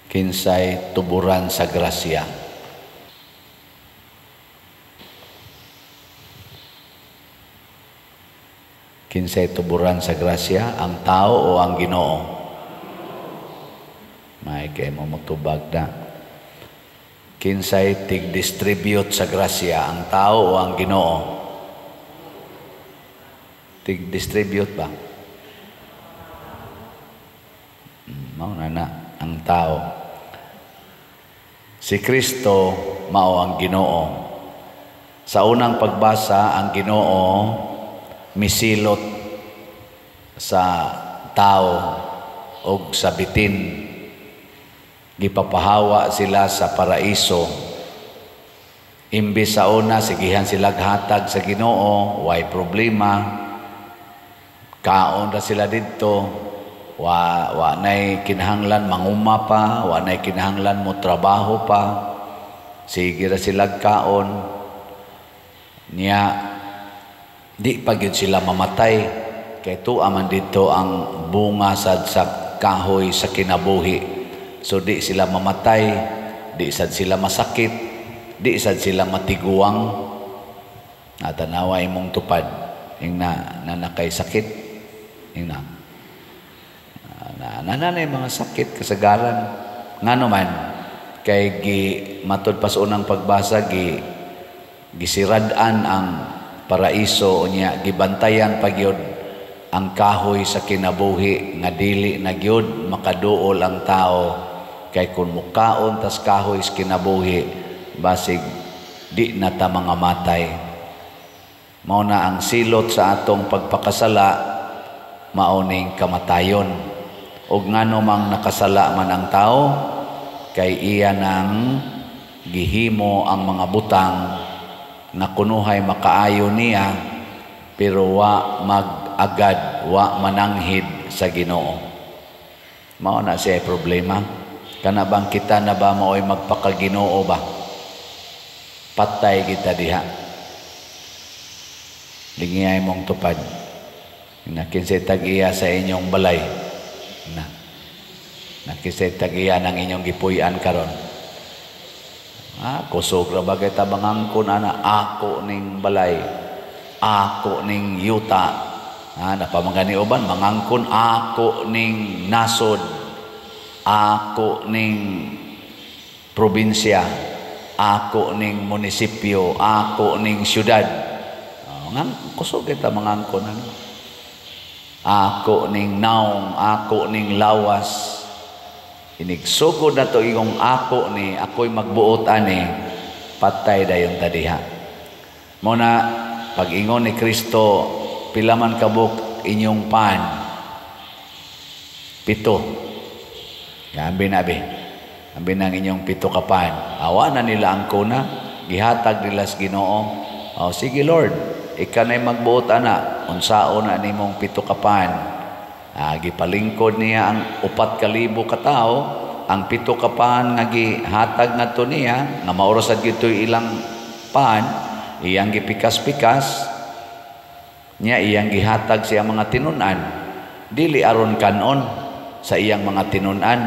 Kinsay tuburan sa grasya. Kinsay tuburan sa grasya, ang tao o ang Ginoo? May kay mo mutubag na. Kinsay tig-distribute sa grasya, ang tao o ang Ginoo? Tig-distribute ba? Mauna na ang tao. Si Kristo mao ang Ginoo. Sa unang pagbasa, ang Ginoo misilot sa tao o sa bitin. Gipapahawa sila sa paraiso. Imbis sa una, sigihan sila hatag sa Ginoo, way problema. Kaon ra sila dito. Wa nay kinahanglan manguma pa, wa nay kinahanglan mo trabaho pa. Sige ra sila kaon. Niya di pa gyud sila mamatay kay tuwa man dito ang bunga sa kahoy sa kinabuhi. So di sila mamatay, di sad sila masakit, di sad sila matiguang. Natanawa imong tupad ing na nakay sakit ing na nanay mga sakit kasagaran ngano man kay matud pas unang pagbasa gisiradan ang paraiso unya gibantayan pagyud ang kahoy sa kinabuhi nga dili na gyud makaduol ang tao kay kun mukaon tas kahoy sa kinabuhi basig di na ta mga matay. Mao na ang silot sa atong pagpakasala mauning kamatayon. Og ngano mang nakasala man ang tao kay iya nang gihimo ang mga butang na kunuhay makaayo niya pero wa mag-agad, wa mananghid sa Ginoo. Mao na siya problema. Kana bang kita na ba mao'y magpakaginoo ba? Patay kita diha. Lingiyay mong tupad. Nakinsay tag-iya sa inyong balay. Nakinsay tag-iya ng inyong gipuy-an karon. Kusog ra bagay tabangangkon ana ako ning balay. Ako ning yuta. Napamangani uban mangangkon ako ning nasod. Ako ning probinsya. Ako ning munisipyo. Ako ning syudad. Kusog kita mangangkon ano. Ako ning naong, ako ning lawas. Inigsugod na to ingong ako ni, ako'y magbuot ani, patay dayon tadiha. Muna, pag-ingon ni Kristo, pilaman kabuk inyong pan. 7. Ambi na abi. Ambi na inyong 7 ka pan. Awa na nila ang kuna, gihatag nila sa Ginoo. Sige Lord, ika na'y magbuot ana, unsaon na nimong 7 ka pan. Gipalingkod niya ang 4,000 ka tao, ang 7 ka pan nga gihatag ngadto niya, nga maorasad gito'y ilang pan, iyang gipikas-pikas, niya iyang gihatag siya mga tinunan, dili aron kanon sa iyang mga tinunan,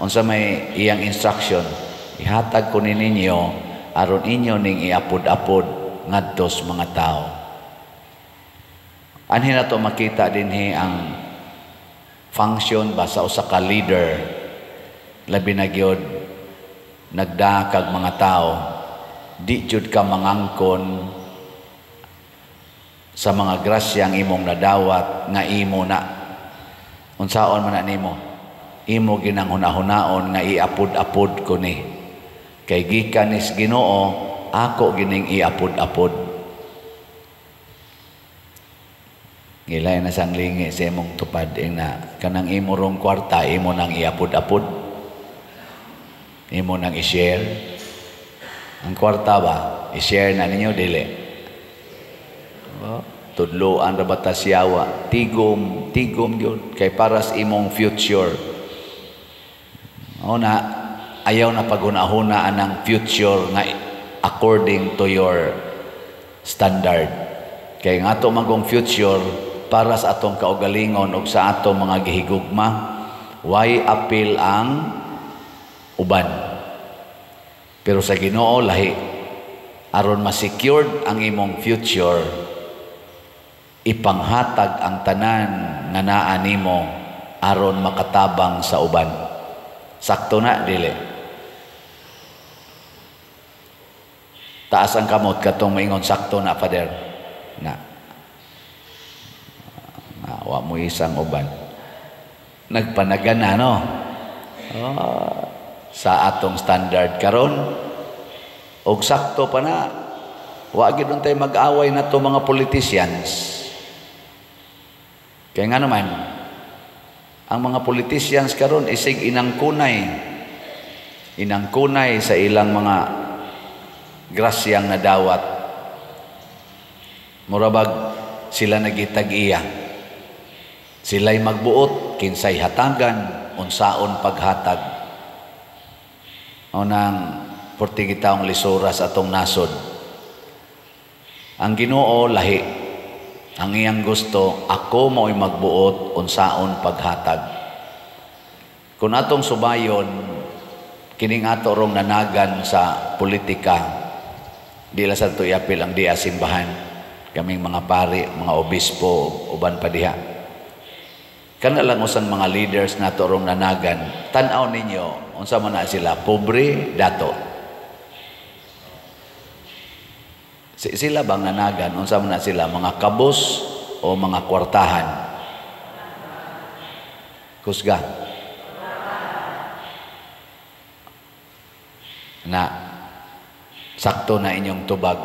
unsa may iyang instruction, ihatag ko ninyo, aron inyo ning iapod-apod ngadtos mga tao. Anhin na to makita dinhi ang function ba sa usa ka leader labi na gyud nagdakag mga tao di jud ka mangangkon sa mga grasyang imong nadawat nga imo na unsaon man na nimo imo ginang hunahon nga iapod-apod ko ni kay gikan is Ginoo ako gining iapod-apod. Gilay na sang lingi sa imong tupad na kanang imo rong kwarta imo nang iapod-apod. Imo nang i-share. Ang kwarta ba, i-share na ninyo dili. Tudloan ra batas yawa, tigom yun kay para sa imong future. Na ayaw na paghuna-huna anang future nga according to your standard. Kay nga ato magong future para sa atong kaugalingon o sa atong mga gihigugma, why appeal ang uban. Pero sa Ginoo lahi, aron ma-secured ang imong future, ipanghatag ang tanan nga naa nimo aron makatabang sa uban. Sakto na dili. Taas ang kamot katong maingon sakto na, Father. Wa mo isang uban. Nagpanagan na, no? Sa atong standard karon, og sakto pa na, wa gid untay mag-away na to mga politicians. Kaya nga naman, ang mga politicians karon isig inangkunay sa ilang mga grasyang nadawat. Murabag sila nagitag-iya. Sila'y magbuot, kinsay hatagan, unsaon paghatag. O nang portigitaong lisura sa atong nasod. Ang Ginoo lahi, ang iyang gusto, ako mo'y magbuot, unsaon paghatag. Kung atong subayon, kining ato rong nanagan sa politika, di la sa tuyapil ang diya simbahan, kaming mga pari, mga obispo, uban pa diha. Kana lang usang mga leaders nato rong nanagan, tan-aw ninyo, unsa man na sila, pobre, dato. Sila bang nanagan, unsa man na sila, mga kabos o mga kwartahan? Kusga. Na sakto na inyong tubag.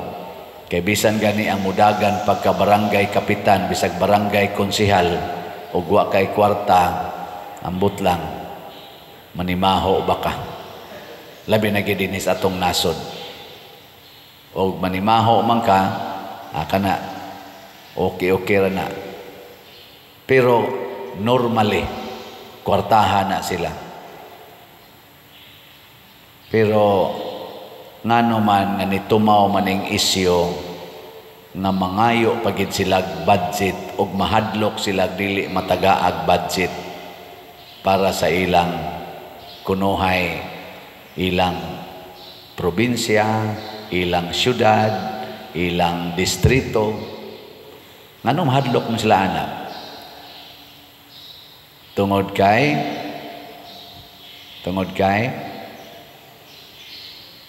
Kay bisan gani ang mudagan pagka barangay kapitan, bisag barangay konsihal, o wa kay kwarta, ambot lang, manimaho baka. Labi na gidinis atong nasod. O manimaho man ka, kana, okay ra na. Pero normally, kwartahan na sila. Pero ngano man nga nitumaw maning isyo nga mangayo pagid silag budget ug mahadlok silag dili matagaag budget para sa ilang kunuhay, ilang probinsya, ilang syudad, ilang distrito. Ngano mahadlok mo sila anak? Tungod kay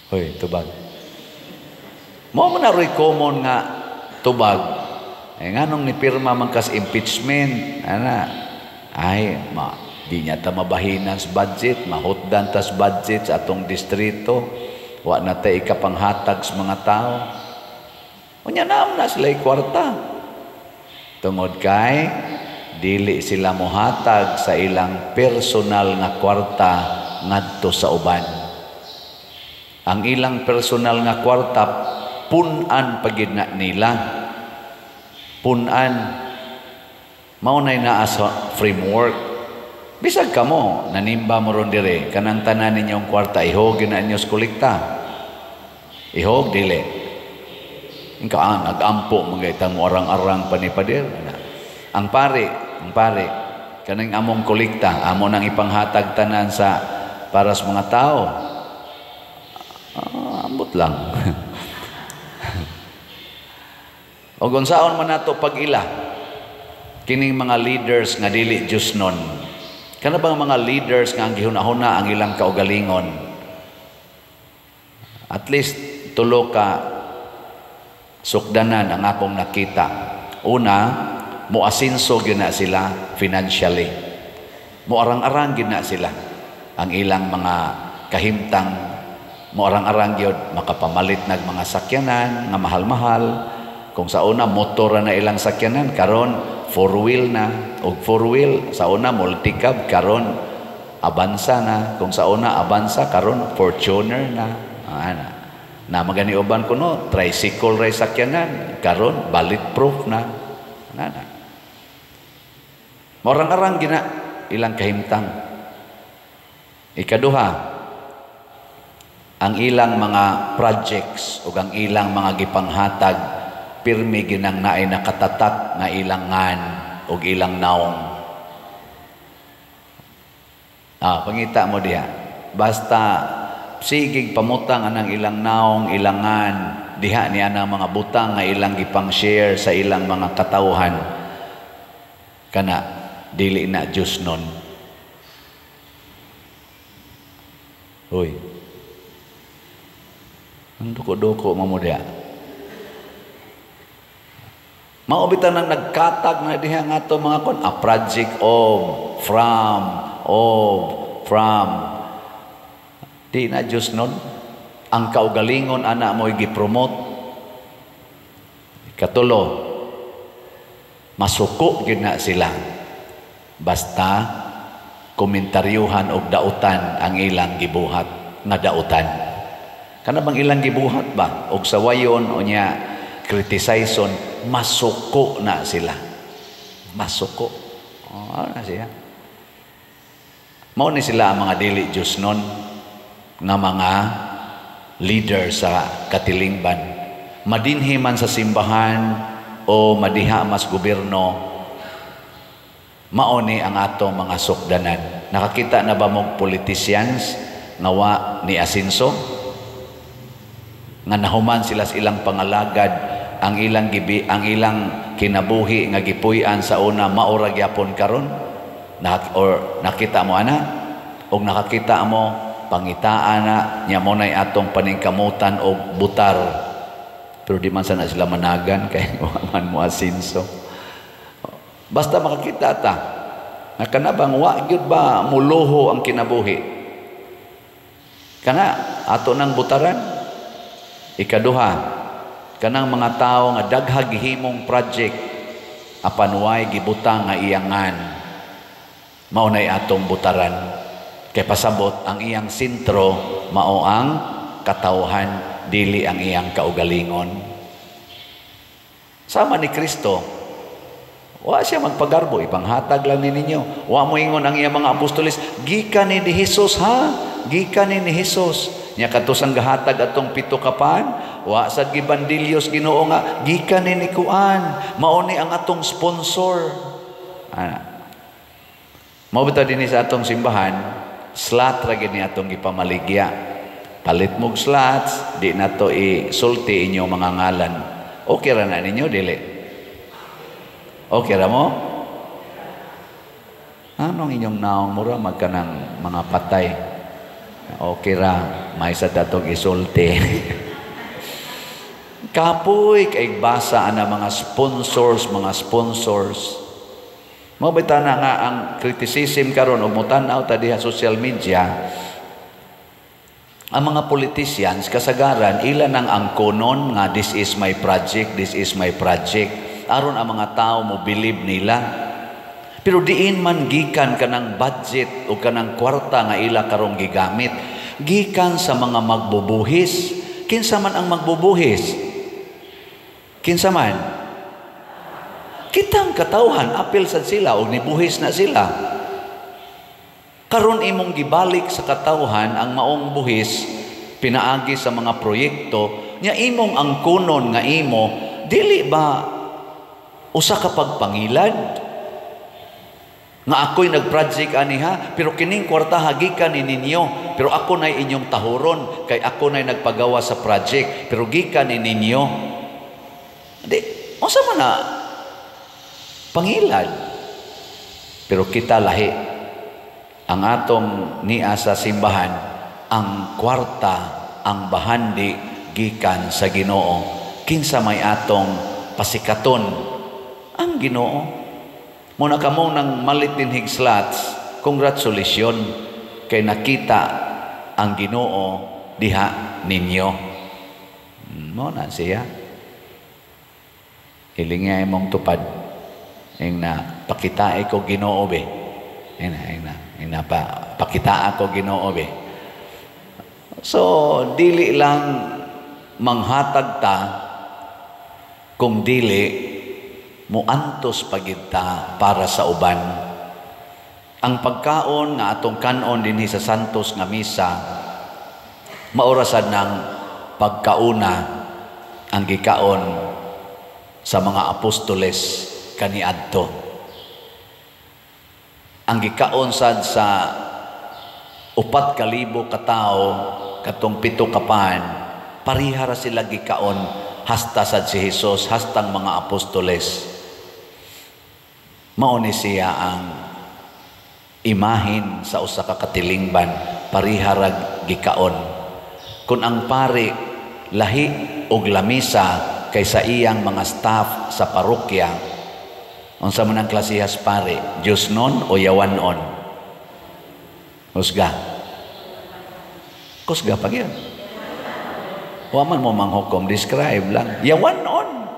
hoy, tubag. Mo na rin common nga tubag. Nganong nipirma man kas impeachment, di niya ta mabahinan sa budget, mahutdan tas budget sa atong distrito, wa na ta ikapanghatag sa mga tao. Unya naam na sila kwarta. Tungod kay dili sila mohatag sa ilang personal nga kwarta ngadto sa uban. Ang ilang personal nga kwarta, punan pagid na nila. Punan. Maunay na as framework. Bisag ka mo, nanimba mo ron dire, kanang tanan ninyong kwarta, ihog na inyo sa kolekta. Ihog, dili. Nag-ampo, magaytang mo arang-arang panipadir. Ang pare, kanang among kolekta, amo nang ipanghatag tanan sa para sa mga tao. Ambot lang. O gunsaon man nato pag-ila, kining mga leaders nga dili Diyos nun. Kana bang mga leaders nga ang gihuna-huna ang ilang kaugalingon? At least tulo ka sukdanan ang akong nakita. Una, moasinso gyud na sila financially. Moarang-arang gyud na sila ang ilang mga kahimtang. Moarang-arang gyud makapamalit nag mga sakyanan nga mahal-mahal. Kung sa una motor na ilang sakyanan, karon 4-wheel na, o 4-wheel sa una multicab, karon Avanza na. Kung sa una Avanza, karon Fortuner na. Na magani uban kuno tricycle ray sakyanan, karon bulletproof na. Morang-arang gina ilang kahimtang. Ikaduha, ang ilang mga projects o ang ilang mga gipanghatag pirmi ginang naay nakatatak nga ilang ngan o ilang naong. Pangita mo diha. Basta sigig pamutang anang ilang naong ilangan diha niya ng mga butang nga ilang gipang share sa ilang mga katawhan kana dili na Diyos nun. Hoy, ang duko-duko mamudya. Maubitan nang nagkatag na diha nga to mga kon, a project of, from. Di na Diyos nun. Ang kaugalingon ana mo'y gipromote. Katulo, masuko gid na sila. Basta komentaryuhan og dautan ang ilang gibuhat nga dautan. Kana bang ilang gibuhat ba? Og sawayon o niya kritisayson, masuko na sila. Masuko. Na siya. Mao ni sila ang mga dili Diyos nun nga mga leader sa katilingban. Madinhi man sa simbahan o madiha mas gobyerno, mao ni ang atong mga sukdanan. Nakakita na ba mong politicians nga wa ni asinso? Nga nahuman sila sa ilang pangalagad, ang ilang kinabuhi nga gipuy-an sa una maura gyapon karon. Nakita mo ana? O nakakita mo pangitaan na nya mo nay atong paningkamutan og butar, pero di man sana sila managan kay man mo asinso. Basta makakita ta nga kanabang wa gyud ba muluho ang kinabuhi kana ato nang butaran. Ikaduha, kanang mga tao nga daghag gihimong project apan way gibutang nga iyangan, mao nay atong butaran. Kay pasabot ang iyang sentro mao ang katawhan, dili ang iyang kaugalingon. Sama ni Kristo, wa siya magpagarbo, ipanghatag lang ni ninyo. Wa mo ingon ang iyang mga apostoles, gikan ni Jesus ha, gikan ni Jesus. Nya katusang gahatag atong 7 kapan, wa sad gibandilyos Ginoo nga gikan ni kuan, mao ni ang atong sponsor. Mao bitaw dinhi sa atong simbahan, slot ra gid ni atong gipamaligya. Palit mog slots, di na to isulti inyong mga ngalan. Okay ra na ninyo dili? Okay ra mo? Anong inyong naong mura magkanang mga patay? Okay ra, may sa datong isulti. Kapoy kay basa ana mga sponsors. Mabita na nga ang criticism karon o mutanaw ta diha social media. Ang mga politicians kasagaran ila nang angkonon nga this is my project, aron ang mga tao mo believe nila. Pero diin man gikan kanang budget o kanang kwarta nga ila karong gigamit, gikan sa mga magbubuhis. Kinsa man ang magbubuhis? Kinsa man? Kitang katawhan, apil sad sila o nibuhis na sila. Karon imong gibalik sa katawhan ang maong buhis, pinaagi sa mga proyekto, nya imong angkonon nga imo, dili ba usa ka pagpangilad? Nga ako'y nag-project aniha, pero kining kwarta hagikan ni ninyo, pero ako na'y inyong tahuron, kay ako na'y nagpagawa sa project, pero gikan ni ninyo. Di, masa man na pangilad. Pero kita lahi ang atong niya sa simbahan, ang kwarta, ang bahandi gikan sa Ginoo. Kinsa may atong pasikaton ang Ginoo. Muna kamo nang malit din higslots, congratulations kay nakita ang Ginoo diha ninyo. Mo na siya. Hilingay mong tupad. Ing na pakita ko Ginoo be. Ing na pakita ako Ginoo be. So dili lang manghatag ta kung dili muantos pagid ta para sa uban. Ang pagkaon nga atong kanon dinhi sa Santos nga misa maorasan ng pagkauna ang gikaon sa mga apostoles kaniadto. Ang gikaon sad sa 4,000 ka tao katong 7 kapan, parihara sila gikaon hasta sad si Hesus, hastang mga apostoles. Mao ni siya ang imahin sa usa ka katilingban, pariharag gikaon. Kung ang pari lahi og lamisa kaysa iyang mga staff sa parokya, unsa man ang klasihas pari, Diyos non o yawanon? Husga. Kusga pa gyud. Wa man mo manghukom, describe lang. Yawanon.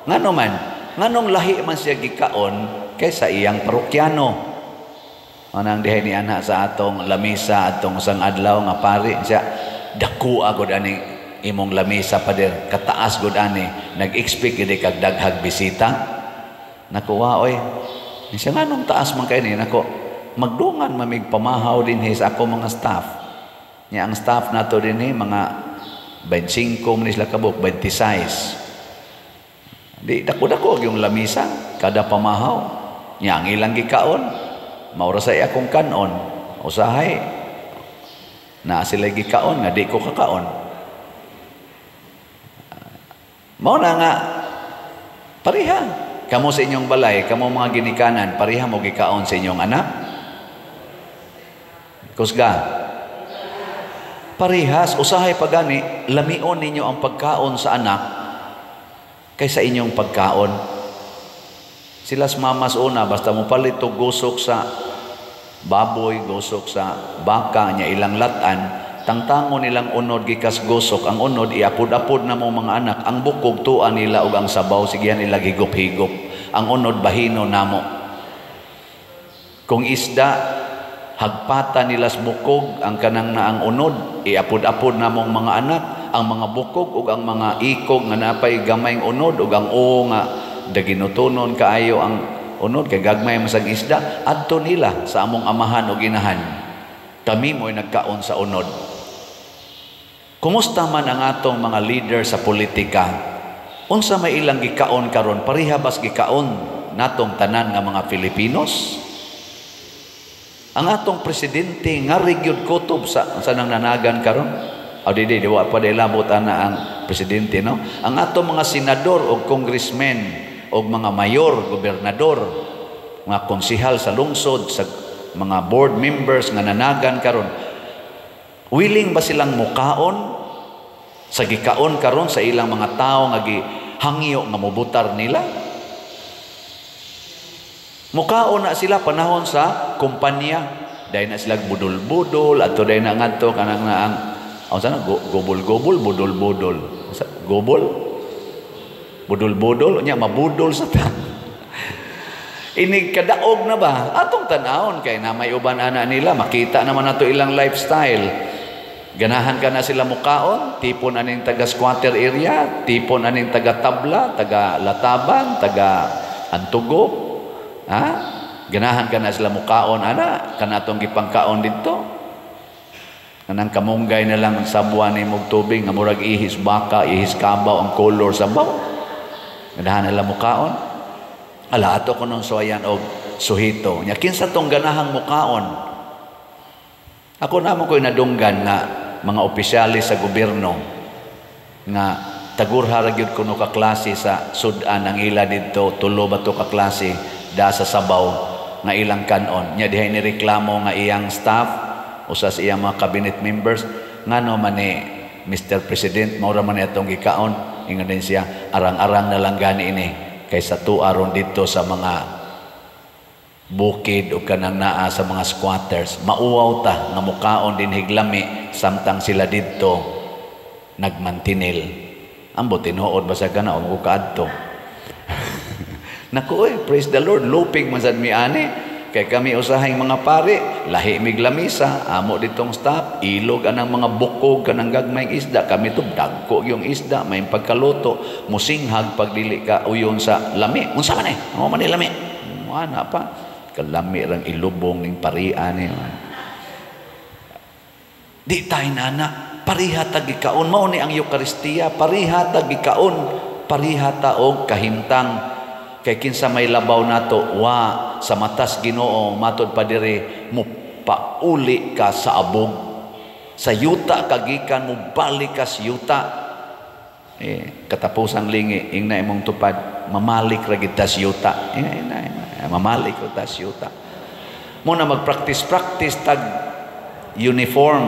Ngano man? Nganong lahi man siya gikaon kaysa iyang parokyano? Anang dihay ni ana sa atong lamisa atong sang adlaw nga pari siya dako agud ani imong lamisa pader kataas gud ani nag-expect gid kag daghag bisita. Nakuha oy. Siya nganong taas man kay ni nako magdungan mamig pamahaw din sa ako mga staff. Nya ang staff nato dinhi mga 25 man sila kabuk 26. Di dako-dako yung lamisa kada pamahaw. Nya ang ilang gikaon maura sa akong kanon usahay na sila gikaon nga di ko kakaon. Mao na nga pariha kamo sa inyong balay, kamo mga ginikanan, pariha mo gikaon sa inyong anak. Kusga parihas usahay pagani lamion ninyo ang pagkaon sa anak kaysa inyong pagkaon. Silas mamas una basta mo palit og gusok sa baboy, gusok sa baka nya ilang latan, tangtangon nilang unod gikas gusok, ang unod iapod-apod na mong mga anak, ang bukog tuan nila ug ang sabaw sigihan nila higop-higop, ang unod bahino namo. Kung isda hagpata nila sa bukog ang kanang naang unod, iapod-apod na mong mga anak, ang mga bukog ug ang mga ikog nga napay gamayng unod ug ang o nga daginutunon kaayo ang unod kay gagmay masag isda adto nila sa among amahan o ginahan. Kami mo'y nagkaon sa unod. Kumusta man ang atong mga leader sa politika? Unsa may ilang gikaon karon? Parihabas gikaon natong tanan nga mga Filipinos? Ang atong presidente nga gyud kutob sa nang nanagan karon. O di wa pa labot ana ang presidente, no? Ang atong mga senador o congressmen o mga mayor, gobernador, mga konsihal sa lungsod, sa mga board members nga nanagan karon, willing ba silang mukaon sa gikaon karon sa ilang mga tao nga gihangyo nga mobutar nila? Mukaon na sila panahon sa kumpanya, dahil na sila budol-budol ato dahil na ngadto kanang naang gobol-gobol, budol-budol. Gobol? Budol-budol, nya mabudol sa ta. Inig kadaog na ba? Atong tanawon kay na may uban ana nila, makita naman nato ilang lifestyle. Ganahan ka na sila mukaon, tipon aning taga squatter area, tipon aning taga tabla, taga lataban, taga antugo. Ha? Ganahan ka na sila mukaon ana, kanatong gipangkaon dito. Kanang kamunggay na lang sa buwan ni mog tubig nga murag ihis baka, ihis kabaw ang color sa baw. Ganahan nila mukaon. Ala ato ko nung suwayan og suhito. Nya kinsa tong ganahang mukaon? Ako naman ko'y nadunggan nga mga opisyalis sa gobyerno nga tagurha ra gyud kuno ka klase sa sudan ang ila didto, tulo ba to ka klase da sa sabaw nga ilang kanon. Nya dihay ni reklamo nga iyang staff usa sa iyang mga cabinet members ngano man ni Mr. President mao ra man atong gikaon. Ingon din siya, arang-arang na lang gani ini kaysa tuaron dito sa mga bukid o kanang naa sa mga squatters. Mauwaw ta nga mukaon din higlami samtang sila dito nagmantinil. Ambot tinuod ba sa kana o mukaadto? Naku, praise the Lord, lupig man sad mi ani. Kay kami usahing mga pari, lahi mig lamisa, amo ditong staff, ilog anang mga bukog kanang gagmayng isda, kami to dagko yung isda, may pagkaluto, musinghag pagdili ka uyon sa lami. Unsa man amo man ni lami? Ana pa, kalami rang ilubong ning parian ni. Di tay nana, pariha ta gikaon mao ni ang Eucharistia, pariha ta gikaon, pariha ta og kahimtang. Kay kinsa may labaw nato wa sa matas Ginoo matod pa diri mo pauli ka sa abog. Sa yuta kagikan mo, balik ka sa yuta. Katapusang lingi, ing na imong tupad, mamalik ragid ta sa yuta. Mamalik ko ta sa yuta. Muna mag-practice tag uniform.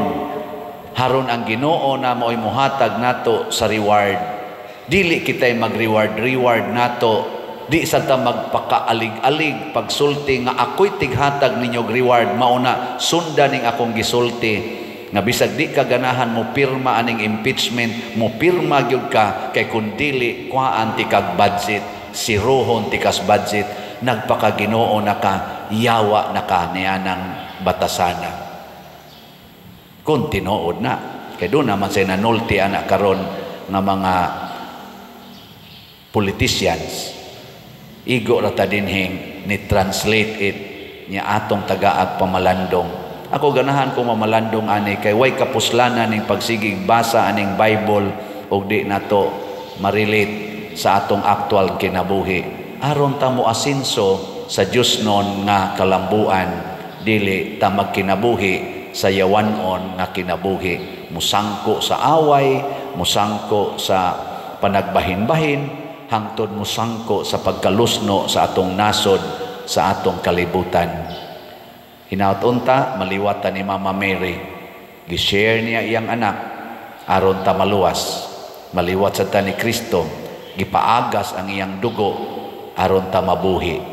Haron ang Ginoo na mo'y muhatag nato sa reward. Dili kita'y mag-reward nato. Di sa ta magpakaalig-alig pagsulti nga ako'y tighatag ninyog reward. Mauna, sundan ning akong gisulti. Nga bisag di ka ganahan mo pirma aning impeachment, mo pirma gyud ka, kay kung dili, kuhaan ti kag budget, siruhon ti kas budget, nagpakaginoo na ka, yawa na ka niyanang batasana. Kung tinuod na. Kaya doon naman say nanulti anak karon ng mga politicians. Igo rata dinhing ni translate it niya atong tagaag pamalandong. Ako ganahan ko mamalandong ani kay way kapuslanan ning pagsigig basa aning Bible og di nato ma-relate sa atong actual kinabuhi. Aron ta mo asinso sa Dios non nga kalambuan, dili ta magkinabuhi sa yawanon nga kinabuhi. Musangko sa away, musangko sa panagbahin-bahin, hangtod musangko sa pagkalusno sa atong nasod, sa atong kalibutan. Hinaut-unta, maliwatan ni Mama Mary. Gishare niya iyang anak, aron ta maluwas. Maliwat sa ta ni Kristo, gipaagas ang iyang dugo, aron ta mabuhi.